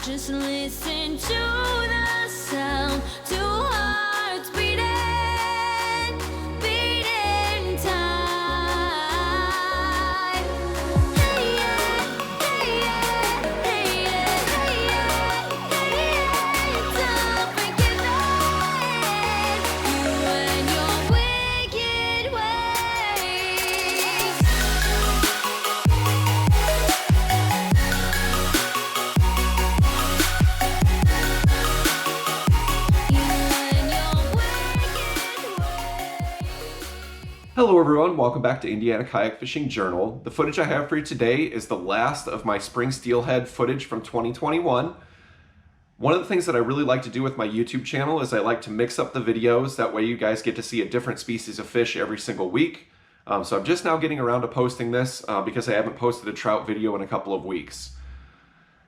Just listen to the sound, two hearts beating, beating time. Hey yeah, hey yeah, hey yeah, hey yeah, hey yeah. It's unforgiven, you and your wicked ways. Hello everyone, welcome back to Indiana Kayak Fishing Journal. The footage I have for you today is the last of my spring steelhead footage from 2021. One of the things that I really like to do with my YouTube channel is I like to mix up the videos. That way you guys get to see a different species of fish every single week. So I'm just now getting around to posting this because I haven't posted a trout video in a couple of weeks.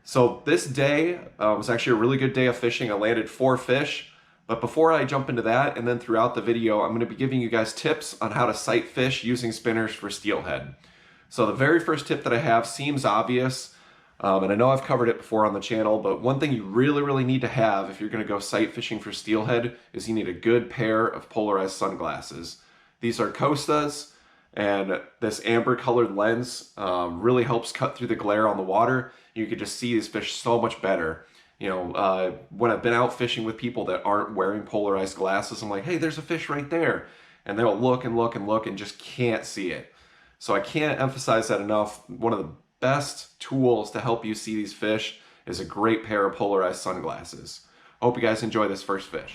So this day was actually a really good day of fishing. I landed 4 fish. But before I jump into that, and then throughout the video, I'm going to be giving you guys tips on how to sight fish using spinners for steelhead. So the very first tip that I have seems obvious, and I know I've covered it before on the channel, but one thing you really need to have if you're going to go sight fishing for steelhead is you need a good pair of polarized sunglasses. These are Costas, and this amber colored lens really helps cut through the glare on the water. You can just see these fish so much better. You know, when I've been out fishing with people that aren't wearing polarized glasses, I'm like, hey, there's a fish right there. And they'll look and look and look and just can't see it. So I can't emphasize that enough. One of the best tools to help you see these fish is a great pair of polarized sunglasses. Hope you guys enjoy this first fish.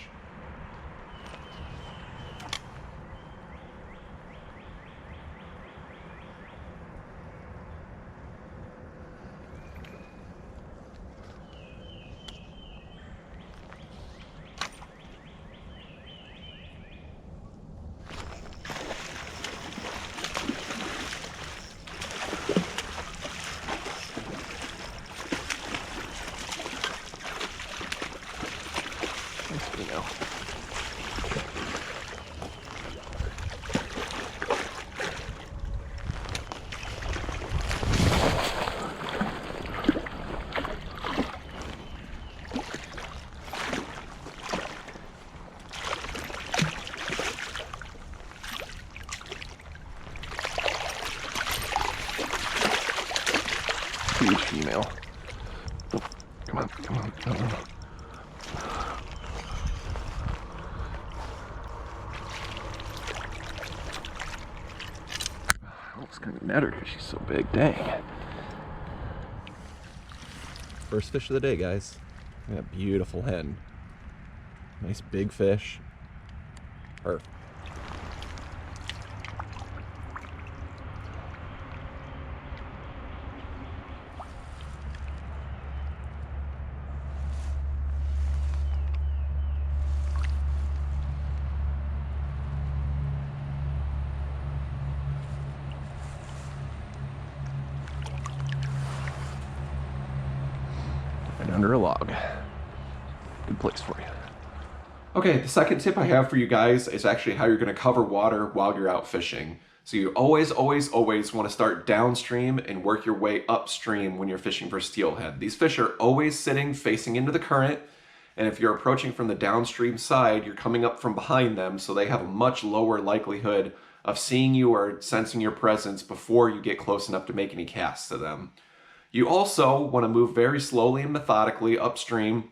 Huge female. Oh, come on, come on, come on. Almost gonna net her because she's so big. Dang. First fish of the day, guys. Look at that beautiful hen. Nice big fish. Perfect. Right under a log. Good place for you. Okay, the second tip I have for you guys is actually how you're going to cover water while you're out fishing. So you always want to start downstream and work your way upstream when you're fishing for steelhead. These fish are always sitting facing into the current, and if you're approaching from the downstream side, you're coming up from behind them, so they have a much lower likelihood of seeing you or sensing your presence before you get close enough to make any casts to them. You also want to move very slowly and methodically upstream.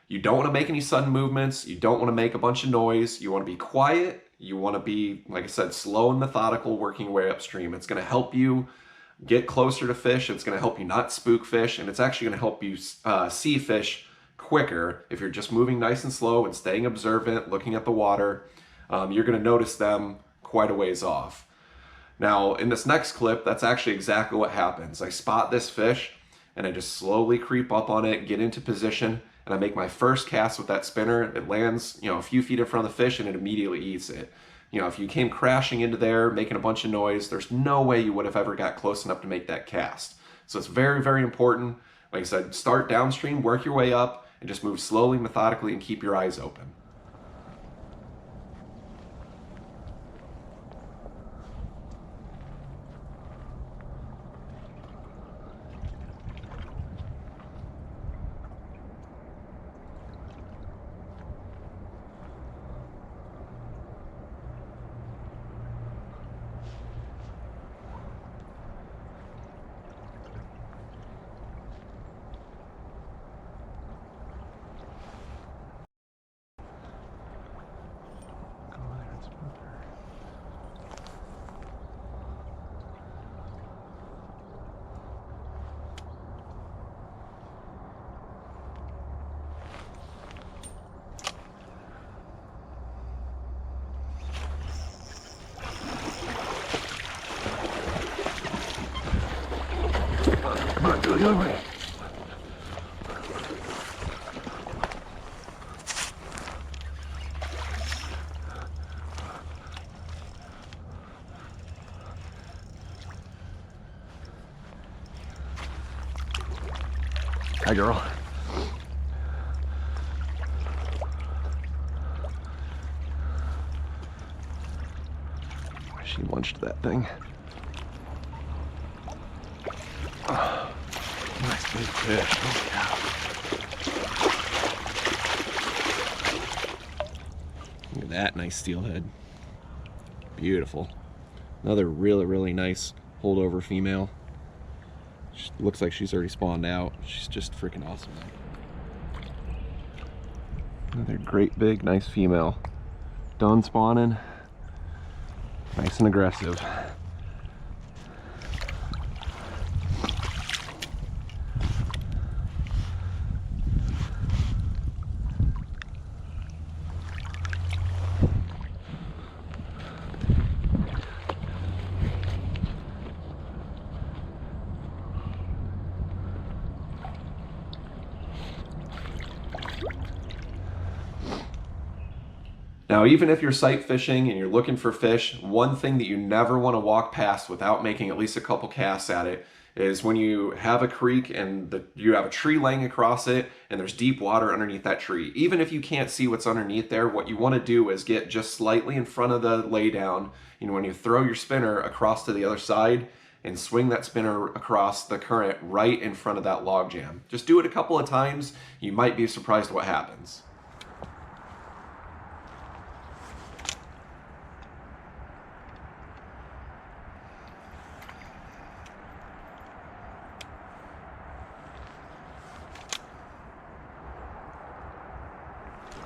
You don't want to make any sudden movements. You don't want to make a bunch of noise. You want to be quiet. You want to be, like I said, slow and methodical, working your way upstream. It's going to help you get closer to fish. It's going to help you not spook fish, and it's actually going to help you see fish quicker if you're just moving nice and slow and staying observant, looking at the water. You're going to notice them quite a ways off. Now, in this next clip, that's actually exactly what happens. I spot this fish, and I just slowly creep up on it, get into position, and I make my first cast with that spinner. It lands, a few feet in front of the fish, and it immediately eats it. If you came crashing into there, making a bunch of noise, there's no way you would have ever got close enough to make that cast. So it's very, very important. Like I said, start downstream, work your way up, and just move slowly, methodically, and keep your eyes open. Go. Hi, girl. She lunched that thing. Oh, nice big fish. Oh, cow. Look at that nice steelhead. Beautiful. Another really, really nice holdover female. She looks like she's already spawned out. She's just freaking awesome. Another great big nice female. Done spawning. Nice and aggressive. Now, even if you're sight fishing and you're looking for fish, one thing that you never want to walk past without making at least a couple casts at it is when you have a creek and you have a tree laying across it and there's deep water underneath that tree. Even if you can't see what's underneath there, what you want to do is get just slightly in front of the laydown. You know, when you throw your spinner across to the other side and swing that spinner across the current right in front of that log jam. Just do it a couple of times. You might be surprised what happens.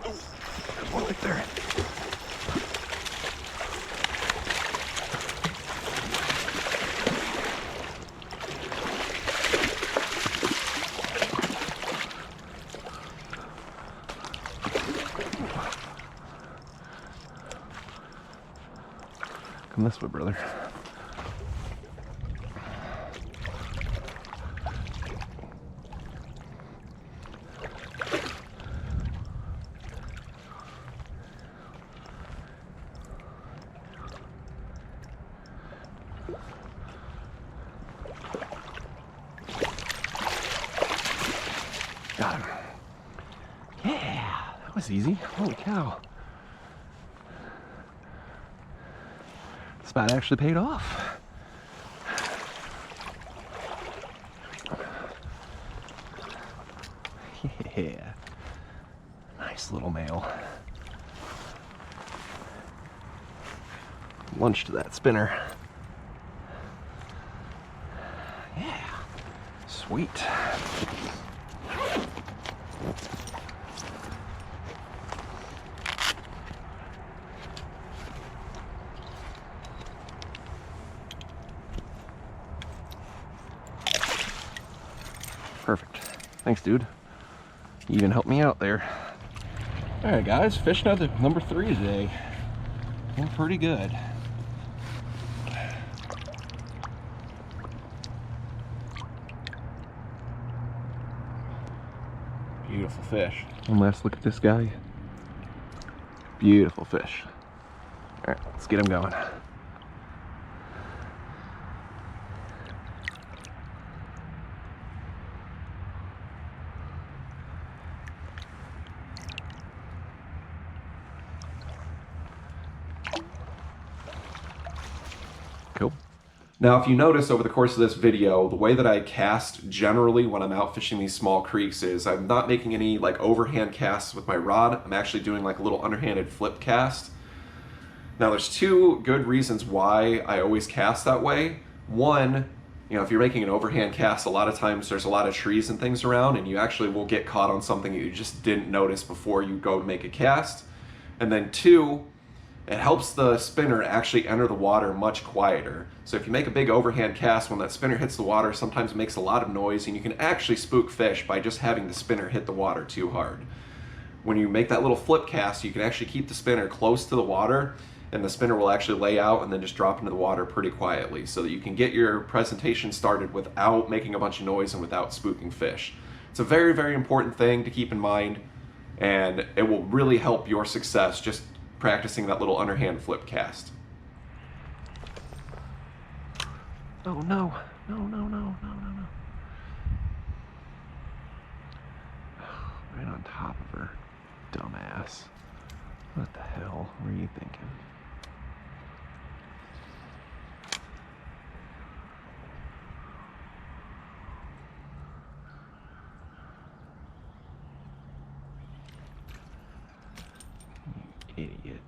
There's one right there. Come this way, brother. Got him. Yeah, that was easy. Holy cow. This spot actually paid off. Yeah. Nice little male. Lunch to that spinner. Yeah. Sweet. Perfect. Thanks, dude. You even helped me out there. All right, guys, fish number 3 today. Been pretty good. Beautiful fish. One last look at this guy. Beautiful fish. All right, let's get him going. Cool. Now, if you notice over the course of this video, the way that I cast generally when I'm out fishing these small creeks is I'm not making any like overhand casts with my rod. I'm actually doing like a little underhanded flip cast. Now, there's 2 good reasons why I always cast that way. One, you know, if you're making an overhand cast, a lot of times there's a lot of trees and things around and you actually will get caught on something that you just didn't notice before you go to make a cast. And then 2, it helps the spinner actually enter the water much quieter. So if you make a big overhand cast, when that spinner hits the water, sometimes it makes a lot of noise and you can actually spook fish by just having the spinner hit the water too hard. When you make that little flip cast, you can actually keep the spinner close to the water and the spinner will actually lay out and then just drop into the water pretty quietly, so that you can get your presentation started without making a bunch of noise and without spooking fish. It's a very, very important thing to keep in mind, and it will really help your success just practicing that little underhand flip cast. Oh no, no, no, no, no, no, no. Right on top of her, dumbass. What the hell were you thinking? You idiot.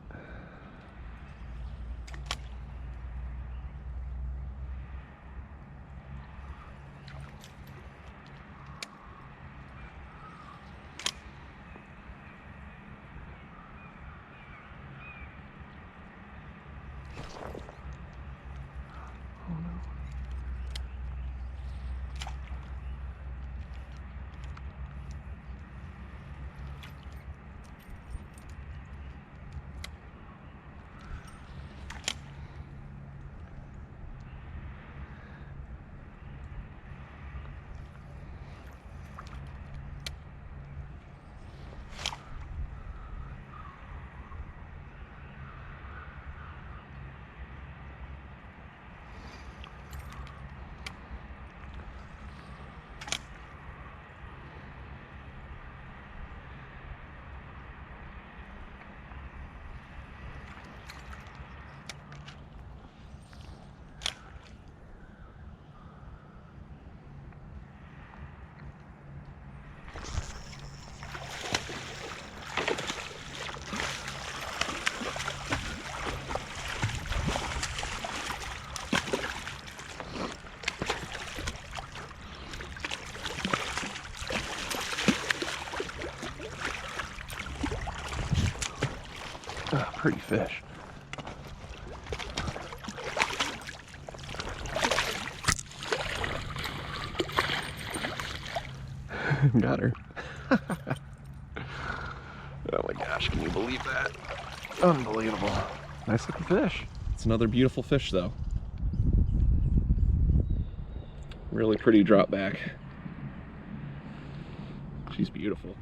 Pretty fish. Got her. Oh my gosh, can you believe that? Unbelievable. Nice looking fish. It's another beautiful fish though. Really pretty drop back. She's beautiful.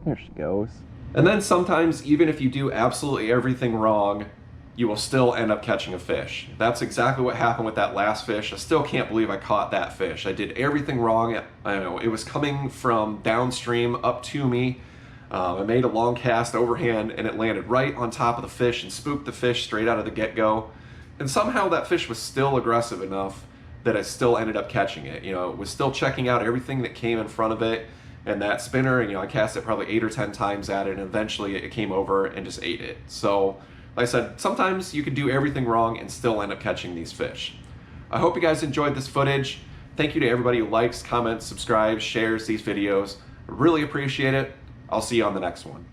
There she goes. And then sometimes, even if you do absolutely everything wrong, you will still end up catching a fish. That's exactly what happened with that last fish. I still can't believe I caught that fish. I did everything wrong. I know it was coming from downstream up to me. I made a long cast overhand and it landed right on top of the fish and spooked the fish straight out of the get-go. And somehow that fish was still aggressive enough that I still ended up catching it. You know, it was still checking out everything that came in front of it. And that spinner, and I cast it probably 8 or 10 times at it, and eventually it came over and just ate it. So, like I said, sometimes you can do everything wrong and still end up catching these fish. I hope you guys enjoyed this footage. Thank you to everybody who likes, comments, subscribes, shares these videos. I really appreciate it. I'll see you on the next one.